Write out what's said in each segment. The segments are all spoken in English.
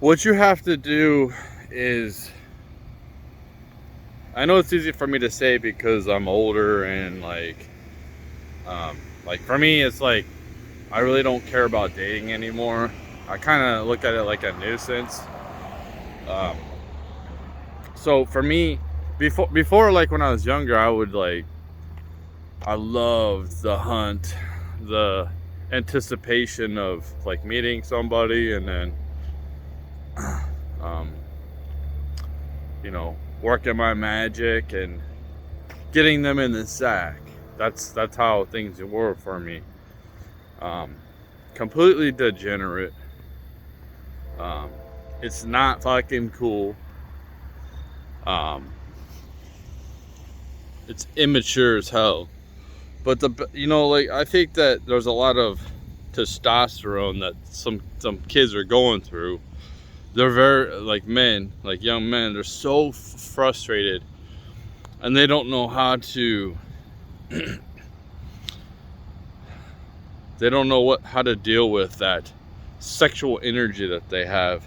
What you have to do is, I know it's easy for me to say because I'm older and like for me, it's like I really don't care about dating anymore. I kind of look at it like a nuisance. Um, so for me, before like when I was younger, I loved the hunt, the anticipation of like meeting somebody and then um, working my magic and getting them in the sack. That's how things were for me. Um, Completely degenerate. Um, it's not fucking cool. Um, it's immature as hell. But like I think that there's a lot of testosterone that some kids are going through. They're very like men, like young men. They're so frustrated, and they don't know how to. They don't know how to deal with that sexual energy that they have.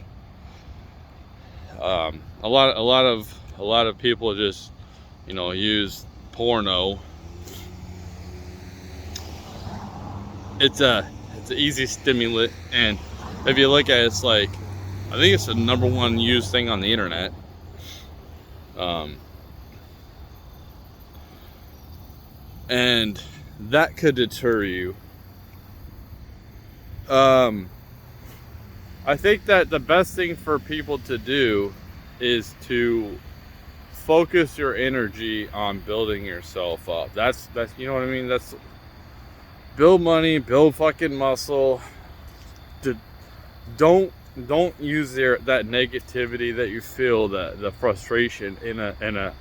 A lot of people just use porno. It's an easy stimulant, and if you look at it, it's like I think it's the number one used thing on the internet. Um, and that could deter you. Um, I think that the best thing for people to do is to focus your energy on building yourself up. That's you know what I mean. That's build money, build fucking muscle. To, don't don't use that negativity that you feel, the frustration in a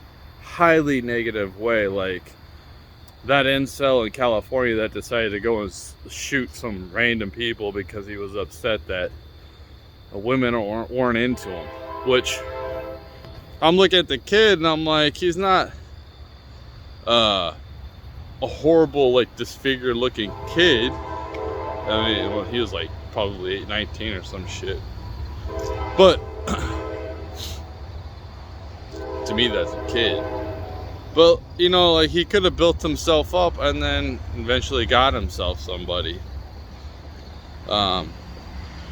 highly negative way, like that incel in California that decided to go and shoot some random people because he was upset that women weren't into him. Which I'm looking at the kid and I'm like, he's not uh, a horrible, like disfigured looking kid. I mean, well, he was like probably 19 or some shit. But to me, that's a kid. But like he could have built himself up and then eventually got himself somebody. Um,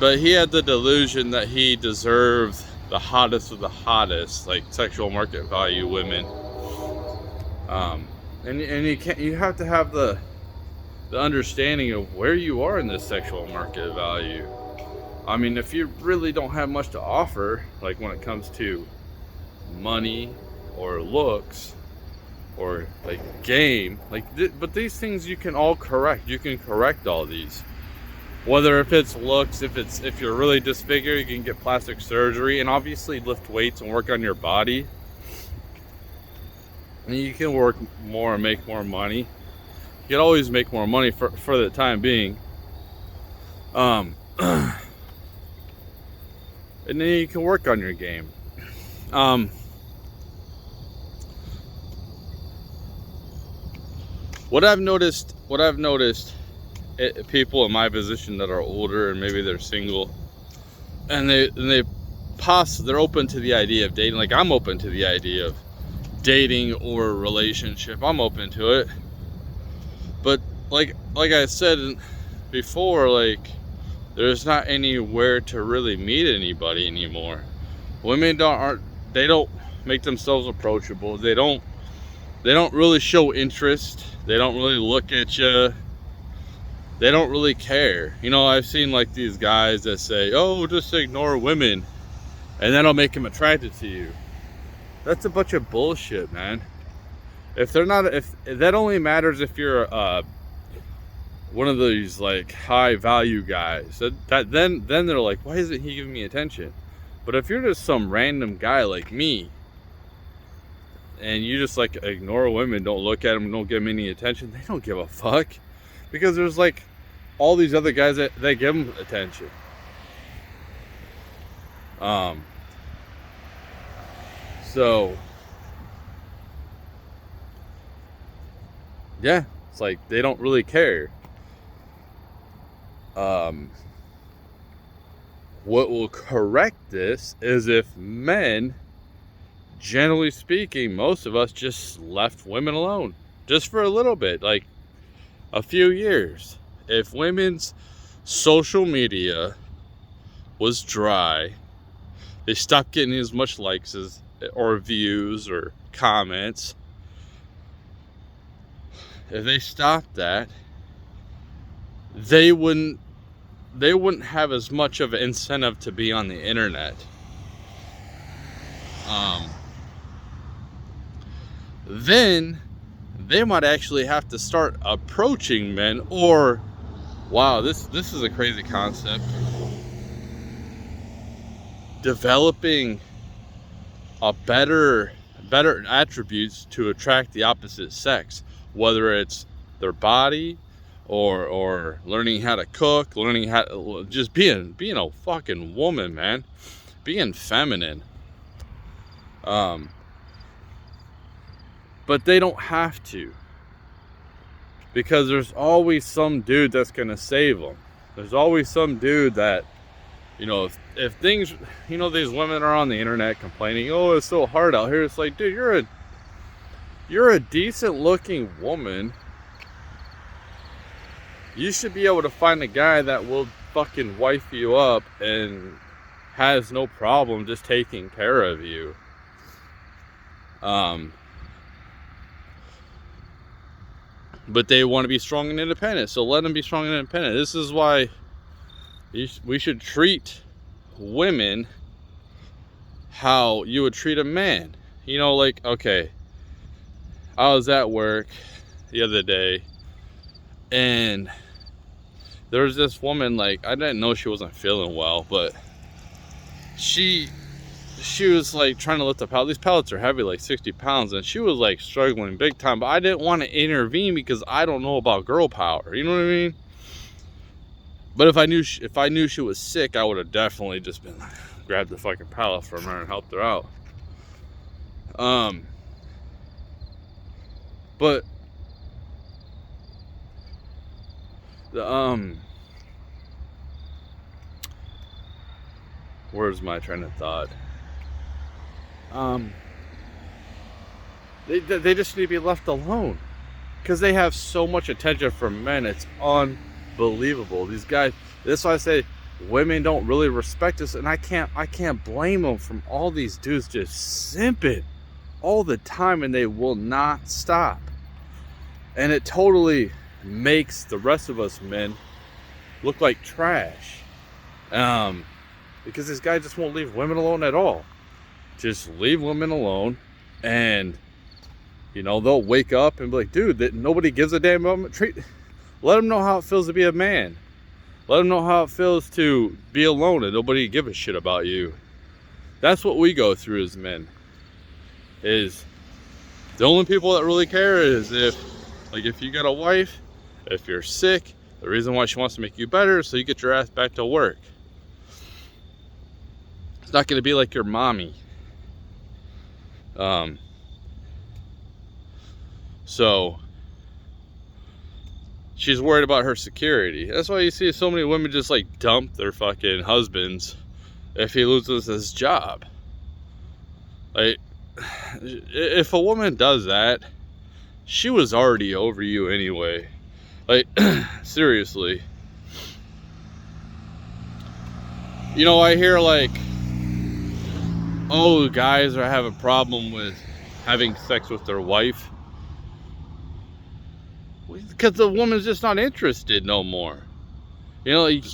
but he had the delusion that he deserved the hottest of the hottest, like sexual market value women. Um, and you have to have the understanding of where you are in this sexual market value. I mean, if you really don't have much to offer, like when it comes to money or looks or like game, but these things you can all correct. You can correct all these. Whether if it's looks, if you're really disfigured, you can get plastic surgery and obviously lift weights and work on your body. And you can work more and make more money. You can always make more money for the time being. Um, and then you can work on your game. Um, what I've noticed, people in my position that are older and maybe they're single, and they're open to the idea of dating. Like I'm open to the idea of dating or a relationship. I'm open to it, but like I said before, like there's not anywhere to really meet anybody anymore. Women they don't make themselves approachable. They don't really show interest. They don't really look at you. They don't really care. I've seen like these guys that say, "Oh, just ignore women, and that'll make them attracted to you." That's a bunch of bullshit, man. If they're not, if that only matters if you're one of these like high value guys, then they're like, "Why isn't he giving me attention?" But if you're just some random guy like me, and you just like ignore women, don't look at them, don't give them any attention, they don't give a fuck, because there's like all these other guys that give them attention. Um, so yeah, it's like they don't really care. Um, What will correct this is if men, generally speaking, most of us just left women alone just for a little bit, like a few years. If women's social media was dry, they stopped getting as much likes as or views or comments. If they stopped that, they wouldn't have as much of an incentive to be on the internet. Then they might actually have to start approaching men, or wow, this is a crazy concept. Developing a better attributes to attract the opposite sex, whether it's their body or learning how to cook, learning how to just being a fucking woman, man, being feminine. But they don't have to, because there's always some dude that's gonna save them. There's always some dude that, you know, if things, you know, these women are on the internet complaining, oh, it's so hard out here. It's like, dude, you're a decent looking woman. You should be able to find a guy that will fucking wife you up and has no problem just taking care of you. But they want to be strong and independent, so let them be strong and independent. This is why we should treat women how you would treat a man. You know, like, okay, I was at work the other day, and there was this woman, like, I didn't know she wasn't feeling well, but she was like trying to lift the pallet. These pallets are heavy, like 60 pounds, and she was like struggling big time, but I didn't want to intervene because I don't know about girl power, you know what I mean? But if I knew she was sick, I would have definitely just been like, grabbed the fucking pallet from her and helped her out. But where's my train of thought? They just need to be left alone, because they have so much attention from men. It's unbelievable. These guys. That's why I say women don't really respect us, and I can't blame them from all these dudes just simping all the time, and they will not stop. And it totally makes the rest of us men look like trash, because this guy just won't leave women alone at all. Just leave women alone, and you know, they'll wake up and be like, dude, that nobody gives a damn about let them know how it feels to be a man. Let them know how it feels to be alone and nobody give a shit about you. That's what we go through as men. Is the only people that really care is if you got a wife, if you're sick, the reason why she wants to make you better is so you get your ass back to work. It's not going to be like your mommy. So she's worried about her security. That's why you see so many women just like dump their fucking husbands if he loses his job. Like, if a woman does that, she was already over you anyway. Like, seriously. You know, I hear like, oh, guys are having a problem with having sex with their wife because the woman's just not interested no more. You know, like,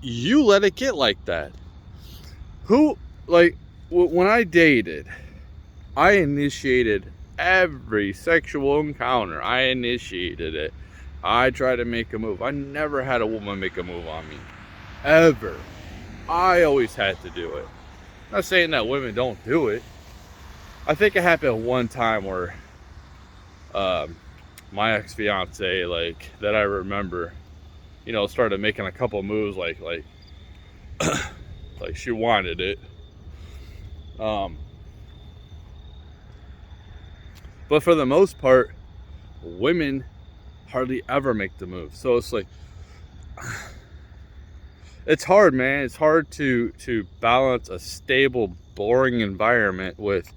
you let it get like that. When I dated, I initiated every sexual encounter. I initiated it. I tried to make a move. I never had a woman make a move on me, ever. I always had to do it. I'm not saying that women don't do it. I think it happened one time where my ex-fiance, like, that I remember, you know, started making a couple moves like like she wanted it. But for the most part, women hardly ever make the move. So it's like, it's hard, man. It's hard to balance a stable, boring environment with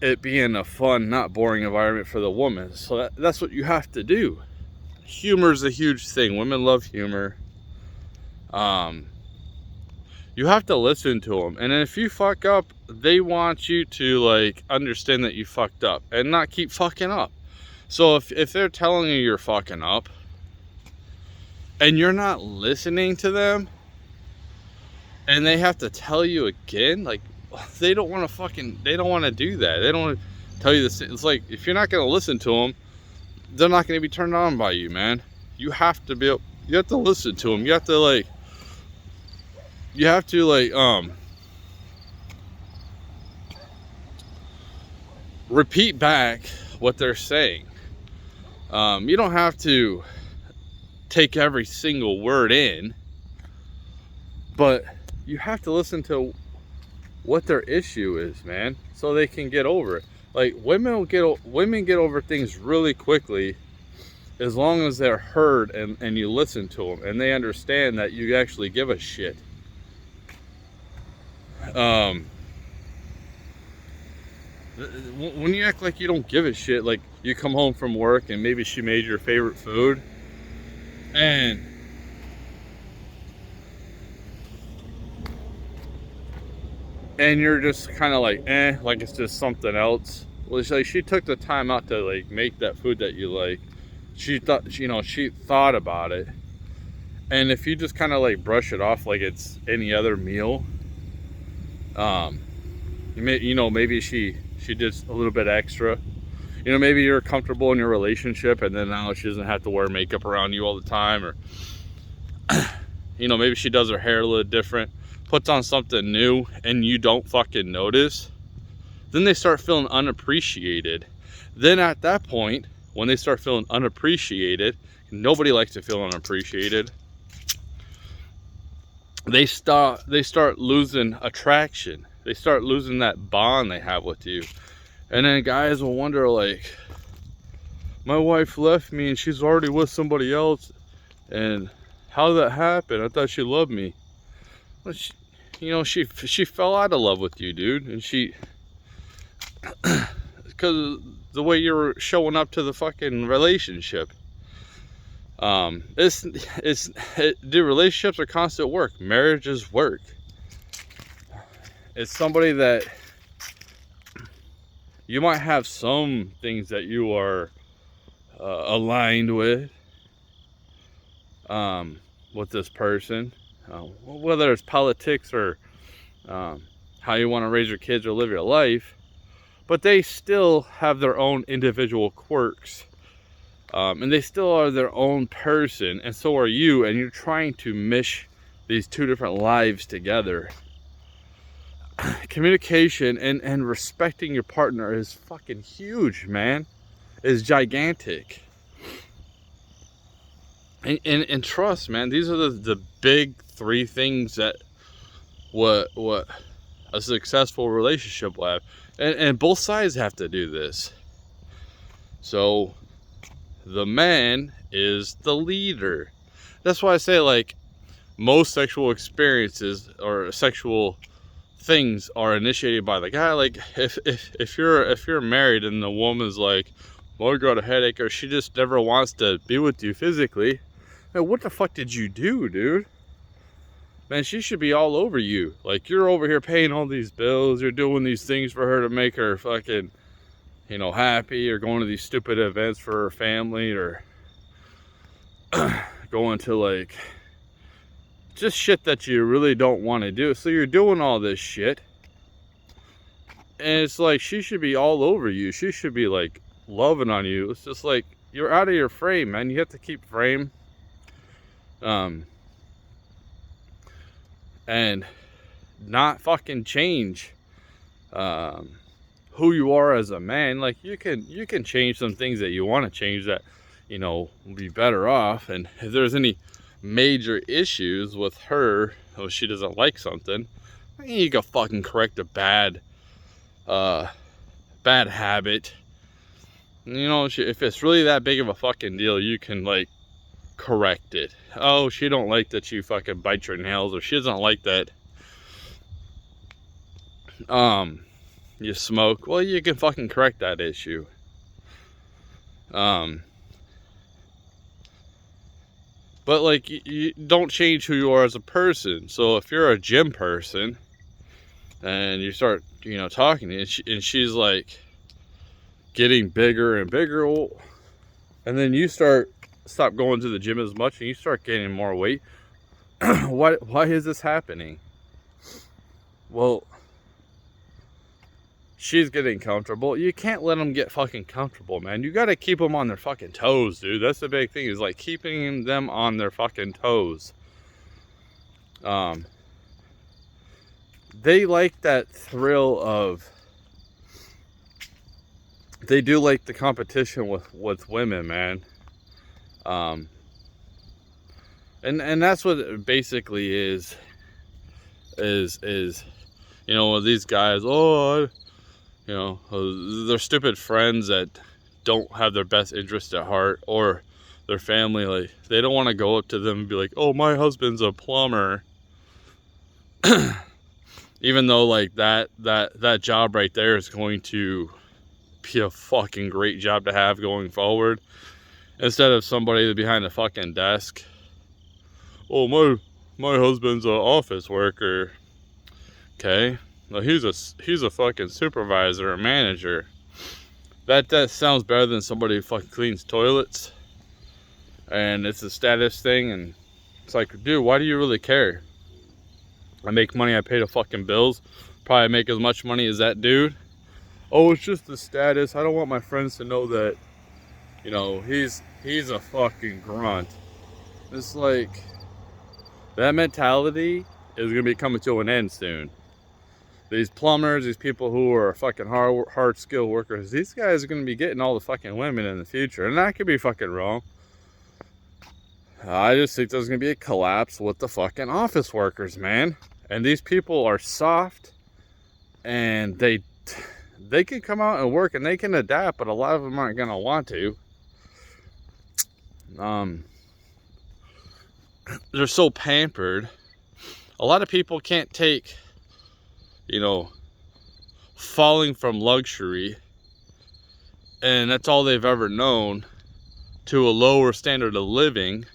it being a fun, not boring environment for the woman. So that's what you have to do. Humor is a huge thing. Women love humor. You have to listen to them, and if you fuck up, they want you to like understand that you fucked up and not keep fucking up. So if they're telling you you're fucking up and you're not listening to them, and they have to tell you again, like, they don't want to do that. They don't want to tell you this. It's like, if you're not going to listen to them, they're not going to be turned on by you, man. You have to listen to them. You have to repeat back what they're saying. You don't have to take every single word in, but you have to listen to what their issue is, man, so they can get over it. Like, women get over things really quickly as long as they're heard and you listen to them and they understand that you actually give a shit. When you act like you don't give a shit, like you come home from work and maybe she made your favorite food and you're just kind of like, like it's just something else. Well, it's like she took the time out to like make that food that you like. She thought, she thought about it. And if you just kind of like brush it off like it's any other meal, maybe she did a little bit extra. Maybe you're comfortable in your relationship and then now she doesn't have to wear makeup around you all the time, or maybe she does her hair a little different, puts on something new, and you don't fucking notice. Then they start feeling unappreciated. Then at that point, when they start feeling unappreciated, nobody likes to feel unappreciated, they start losing attraction. They start losing that bond they have with you. And then guys will wonder, like, my wife left me and she's already with somebody else, and how did that happen? I thought she loved me. Well, she fell out of love with you, dude, and because the way you're showing up to the fucking relationship. Relationships are constant work. Marriage is work. It's somebody that you might have some things that you are aligned with this person, whether it's politics or how you want to raise your kids or live your life, but they still have their own individual quirks, and they still are their own person, and so are you, and you're trying to mesh these two different lives together. Communication and respecting your partner is fucking huge, man. Is gigantic. And trust, man, these are the big three things that what a successful relationship will have. And both sides have to do this. So the man is the leader. That's why I say, like, most sexual experiences or sexual things are initiated by the guy. Like, if you're married and the woman's like, well, I got a headache, or she just never wants to be with you physically, man, what the fuck did you do, dude? Man, she should be all over you. Like, you're over here paying all these bills, you're doing these things for her to make her fucking, happy, or going to these stupid events for her family, or going to, like, just shit that you really don't want to do. So you're doing all this shit, and it's like, she should be all over you. She should be, like, loving on you. It's just like, you're out of your frame, man. You have to keep frame. And not fucking change who you are as a man. Like, you can change some things that you want to change that, will be better off. And if there's any major issues with her, or she doesn't like something, you can fucking correct a bad habit. If it's really that big of a fucking deal, you can, like, correct it. Oh, she don't like that you fucking bite your nails, or she doesn't like that you smoke. Well, you can fucking correct that issue. But like, you don't change who you are as a person. So if you're a gym person and you start, talking to you, and she's like getting bigger and bigger, and then you stop going to the gym as much and you start gaining more weight. Why is this happening? Well, she's getting comfortable. You can't let them get fucking comfortable, man. You got to keep them on their fucking toes, dude. That's the big thing, is like keeping them on their fucking toes. They like that thrill of, they do like the competition with women, man. And that's what it basically is these guys, they're stupid friends that don't have their best interest at heart, or their family, like, they don't want to go up to them and be like, oh, my husband's a plumber. Even though, like, that job right there is going to be a fucking great job to have going forward, instead of somebody behind a fucking desk. Oh, my husband's an office worker. Okay, well, he's a fucking supervisor or manager. That sounds better than somebody who fucking cleans toilets, and it's a status thing. And it's like, dude, why do you really care? I make money, I pay the fucking bills, probably make as much money as that dude. Oh, it's just the status. I don't want my friends to know that, he's a fucking grunt. It's like, that mentality is gonna be coming to an end soon. These plumbers, these people who are fucking hard skilled workers, these guys are gonna be getting all the fucking women in the future, and I could be fucking wrong. I just think there's gonna be a collapse with the fucking office workers, man. And these people are soft, and they can come out and work and they can adapt, but a lot of them aren't gonna want to. They're so pampered. A lot of people can't take, falling from luxury, and that's all they've ever known, to a lower standard of living,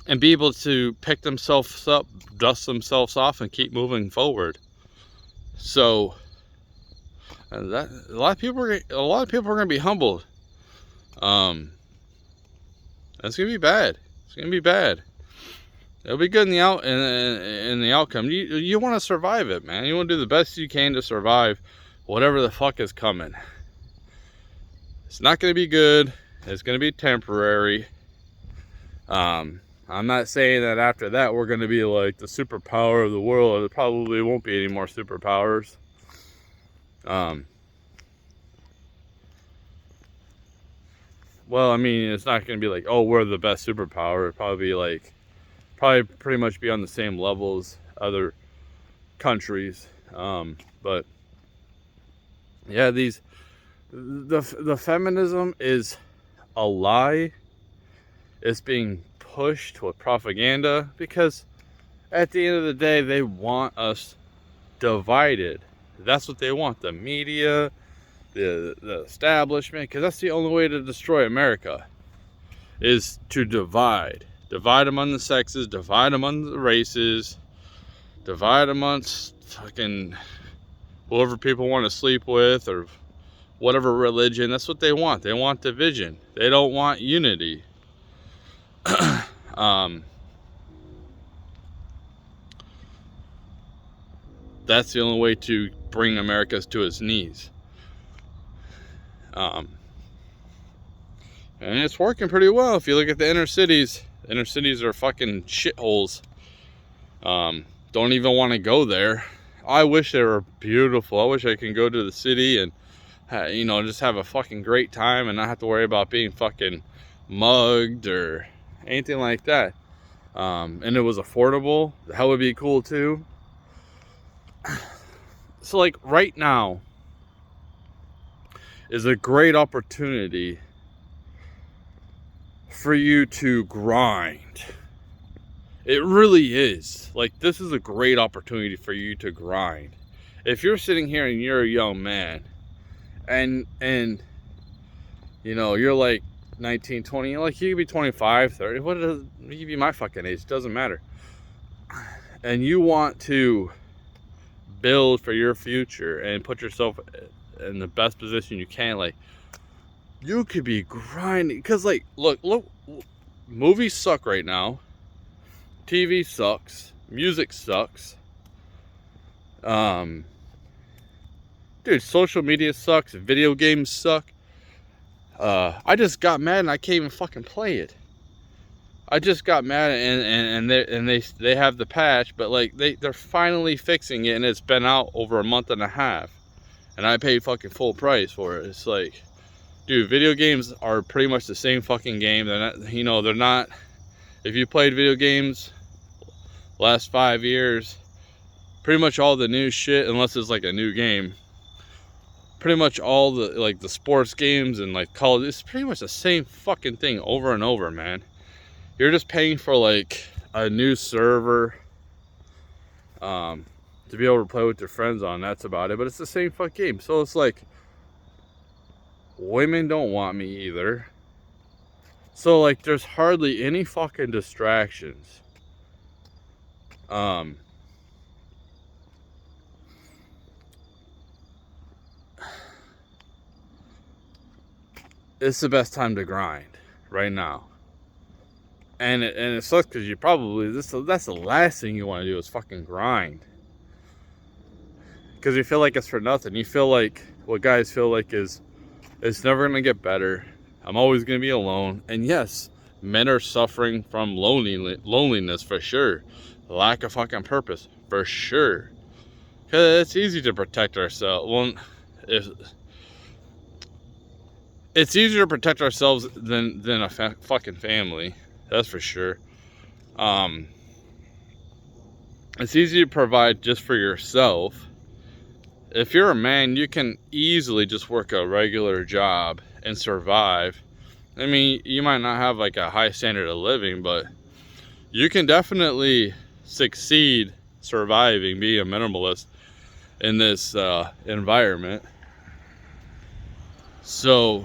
and be able to pick themselves up, dust themselves off, and keep moving forward. So, a lot of people are going to be humbled. That's going to be bad. It's going to be bad. It'll be good in the outcome. You want to survive it, man. You want to do the best you can to survive whatever the fuck is coming. It's not going to be good. It's going to be temporary. I'm not saying that after that we're going to be like the superpower of the world. There probably won't be any more superpowers. Well, I mean, it's not going to be like, oh, we're the best superpower. It'll probably pretty much be on the same level as other countries. But yeah, the feminism is a lie. It's being pushed with propaganda, because at the end of the day, they want us divided. That's what they want. The media, the establishment, because that's the only way to destroy America, is to divide among the sexes, divide among the races, divide amongst fucking whoever people want to sleep with, or whatever religion. That's what they want. They want division. They don't want unity. That's the only way to bring America to its knees. And it's working pretty well. If you look at the inner cities are fucking shitholes. Don't even want to go there. I wish they were beautiful. I wish I could go to the city and, just have a fucking great time and not have to worry about being fucking mugged or anything like that. And it was affordable. That would be cool too. So like right now is a great opportunity for you to grind. It really is. Like, this is a great opportunity for you to grind. If you're sitting here and you're a young man and you know, you're like 19, 20, like you could be 25, 30, what is, you could be my fucking age, it doesn't matter. And you want to build for your future and put yourself in the best position you can, like, you could be grinding. Because, like, look, movies suck right now. TV sucks. Music sucks. Dude, social media sucks. Video games suck. I just got mad and I can't even fucking play it. I just got mad and they have the patch, but like they're finally fixing it, and it's been out over a month and a half, and I paid fucking full price for it. It's like, dude, video games are pretty much the same fucking game. They're not, you know, they're not. If you played video games last 5 years, pretty much all the new shit, unless it's like a new game, pretty much all the, like, the sports games and like college, it's pretty much the same fucking thing over and over, man. You're just paying for like a new server to be able to play with your friends on. That's about it. But it's the same fuck game. So it's like, women don't want me either. So like, there's hardly any fucking distractions. It's the best time to grind right now. And it sucks because you probably, that's the last thing you want to do is fucking grind. Because you feel like it's for nothing. You feel like, what guys feel like is, it's never going to get better. I'm always going to be alone. And yes, men are suffering from loneliness for sure. Lack of fucking purpose for sure. Because it's easy to protect ourselves. Well, it's easier to protect ourselves than a fucking family. That's for sure. It's easy to provide just for yourself. If you're a man, you can easily just work a regular job and survive. I mean, you might not have like a high standard of living, but you can definitely succeed surviving, be a minimalist in this environment. So,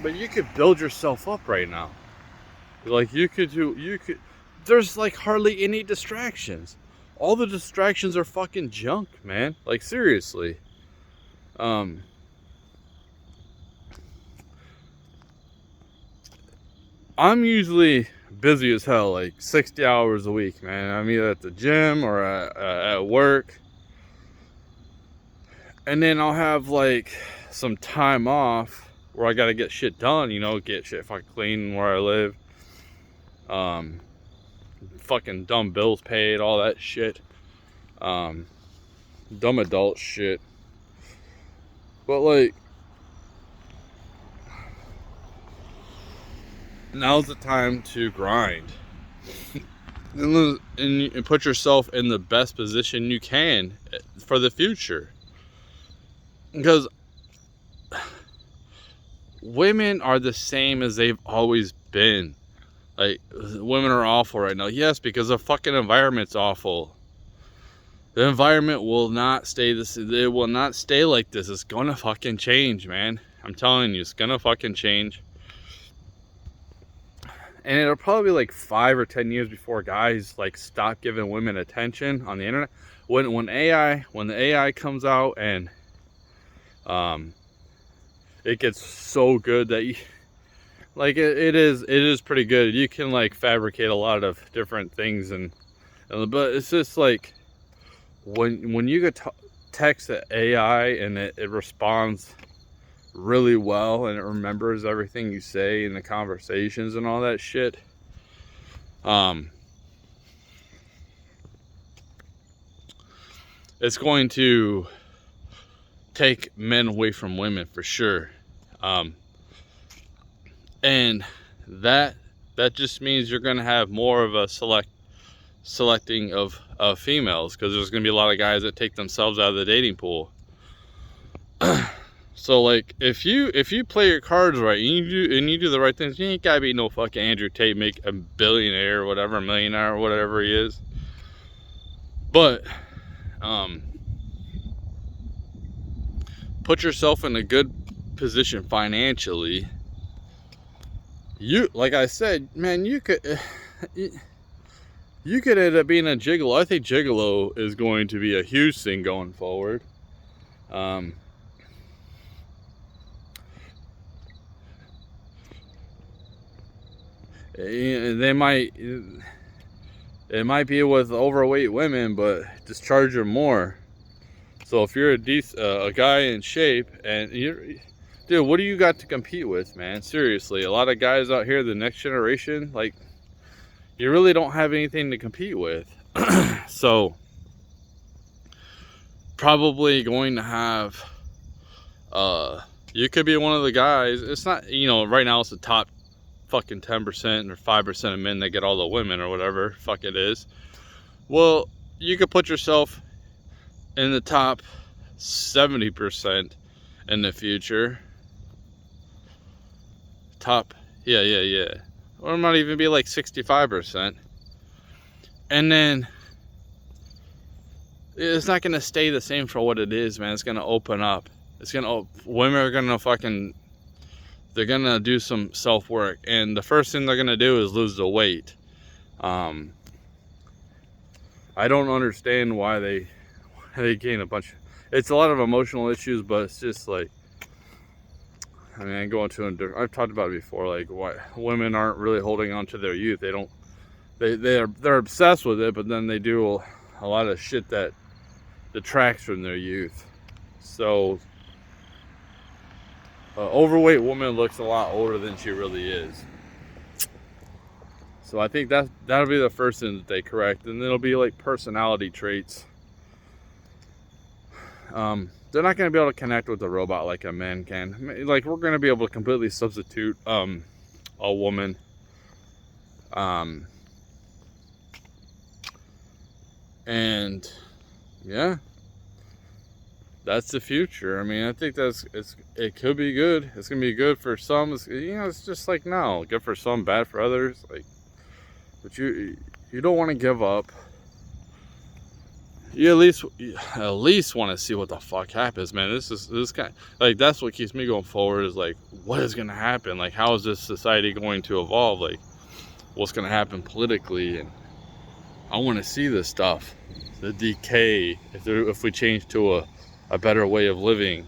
but you could build yourself up right now. Like, there's like hardly any distractions. All the distractions are fucking junk, man. Like, seriously. I'm usually busy as hell, like 60 hours a week, man. I'm either at the gym or at work. And then I'll have like some time off where I gotta get shit done, you know, get shit fucking clean where I live. Fucking dumb bills paid, all that shit. Dumb adult shit. But like, now's the time to grind. and put yourself in the best position you can for the future. Because women are the same as they've always been. Like, women are awful right now. Yes, because the fucking environment's awful. The environment will not stay this. It will not stay like this. It's gonna fucking change, man. I'm telling you, it's gonna fucking change. And it'll probably be like 5 or 10 years before guys like stop giving women attention on the internet. When the AI comes out and it gets so good that you, like, it is pretty good. You can like fabricate a lot of different things, but it's just like when you get text the AI and it responds really well and it remembers everything you say in the conversations and all that shit. It's going to take men away from women for sure. And that just means you're going to have more of a selecting of females, because there's going to be a lot of guys that take themselves out of the dating pool. So like, if you play your cards right and you do the right things, you ain't gotta be no fucking Andrew Tate, make a billionaire or whatever, a millionaire or whatever he is. But put yourself in a good position financially. You, like I said, man, you could end up being a gigolo. I think gigolo is going to be a huge thing going forward. They might, it might be with overweight women, but just charge them more. So if you're a guy in shape, and dude, what do you got to compete with, man? Seriously, a lot of guys out here, the next generation, like, you really don't have anything to compete with. So probably going to have, you could be one of the guys. It's not, right now it's the top fucking 10% or 5% of men that get all the women or whatever fuck it is. Well, you could put yourself in the top 70% in the future. Yeah. Or it might even be like 65%. And then it's not gonna stay the same for what it is, man. It's gonna open up. Women are gonna they're gonna do some self-work, and the first thing they're gonna do is lose the weight. I don't understand why they gain a bunch. It's a lot of emotional issues, but it's just like, I mean, I've talked about it before, like why women aren't really holding on to their youth. They're obsessed with it, but then they do a lot of shit that detracts from their youth. So overweight woman looks a lot older than she really is. So I think that'll be the first thing that they correct, and it'll be like personality traits. They're not going to be able to connect with a robot like a man can. Like, we're going to be able to completely substitute a woman. And yeah, that's the future. I mean, I think it could be good. It's gonna be good for some. It's just like now, good for some, bad for others. Like, but you don't want to give up. You at least want to see what the fuck happens, man. This kind, like, that's what keeps me going forward, is like, what is gonna happen? Like, how is this society going to evolve? Like, what's gonna happen politically? And I want to see this stuff, the decay, if we change to a better way of living.